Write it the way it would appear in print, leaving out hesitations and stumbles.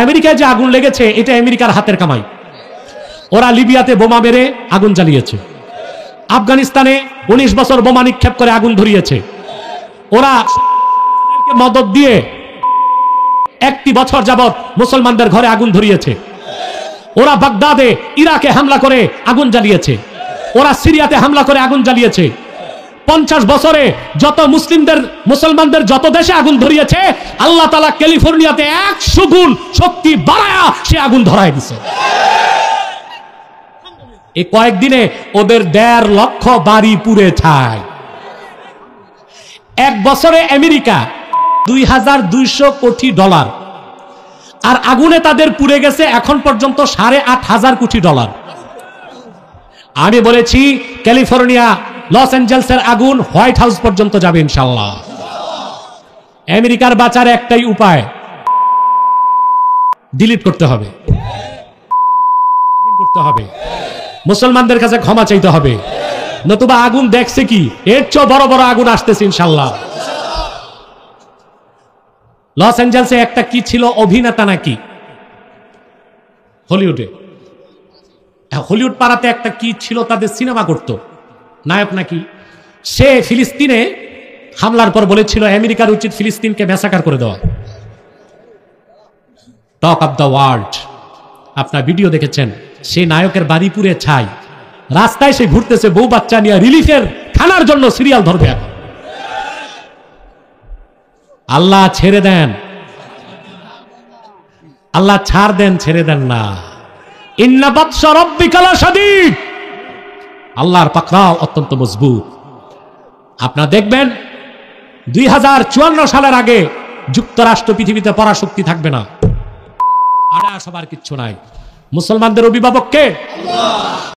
আমেরিকায় যে আগুন লেগেছে এটা আমেরিকার হাতের কামাই। ওরা লিবিয়াতে বোমা মেরে আগুন জ্বালিয়েছে, আফগানিস্তানে 19 বছর বোমা নিক্ষেপ করে আগুন ধরিয়েছে, ওরা মদদ দিয়ে 1 বছর যাবত মুসলমানদের ঘরে আগুন ধরিয়েছে, ওরা বাগদাদে ইরাকে হামলা করে আগুন জ্বালিয়েছে, ওরা সিরিয়াতে হামলা করে আগুন জ্বালিয়েছে। 50 বছরে যত মুসলমানদের যত দেশে আগুন ধরিয়েছে, আল্লাহ তাআলা ক্যালিফোর্নিয়াতে 100 গুণ শক্তি বাড়ায়া সে আগুন ধরায় দিছে। এই কয়েকদিনে ওদের 1.5 লক্ষ বাড়ি পুড়ে ছাই। 1 বছরে আমেরিকা $2200 কোটি, আর আগুনে তাদের পুড়ে গেছে এখন পর্যন্ত $8,500 কোটি। আমি বলেছি ক্যালিফোর্নিয়া, লস অ্যাঞ্জেলসের আগুন হোয়াইট হাউস পর্যন্ত যাবে ইনশাআল্লাহ। আমেরিকার বাঁচার একটাই উপায়, ডিলিট করতে হবে, মুসলমানদের কাছে ক্ষমা চাইতে হবে, নতুবা আগুন দেখছে কি এর চেয়ে বড় বড় আগুন আসতেছে ইনশাআল্লাহ। লস অ্যাঞ্জেলসে একটা কি ছিল, অভিনেতা নাকি হলিউড পাড়াতে একটা কি ছিল, তাদের সিনেমা করত, নায়ক নাকি, সে ফিলিস্তিনে হামলার পর বলেছিল আমেরিকার উচিত ফিলিস্তিনকে ম্যাসাকার করে দেওয়া। টক অফ দ্য ওয়ার্ল্ড, আপনার ভিডিও দেখেছেন, সেই নায়কের বাড়ি পুড়ে ছাই, রাস্তায় সে ঘুরতেছে বউ বাচ্চা নিয়ে, রিলিফের খানার জন্য সিরিয়াল ধরবে এখন। আল্লাহ ছেড়ে দেন, আল্লাহ ছাড় দেন, ছেড়ে দেন না। ইন্না বাতশা রাব্বিকা লাশাদীদ, আল্লাহর পাকড়াও অত্যন্ত মজবুত। আপনারা দেখবেন 2054 সালের আগে যুক্তরাষ্ট্র পৃথিবীতে পরাশক্তি থাকবে না, আর সবার কিচ্ছু নাই। মুসলমানদের অভিভাবক কে? আল্লাহ।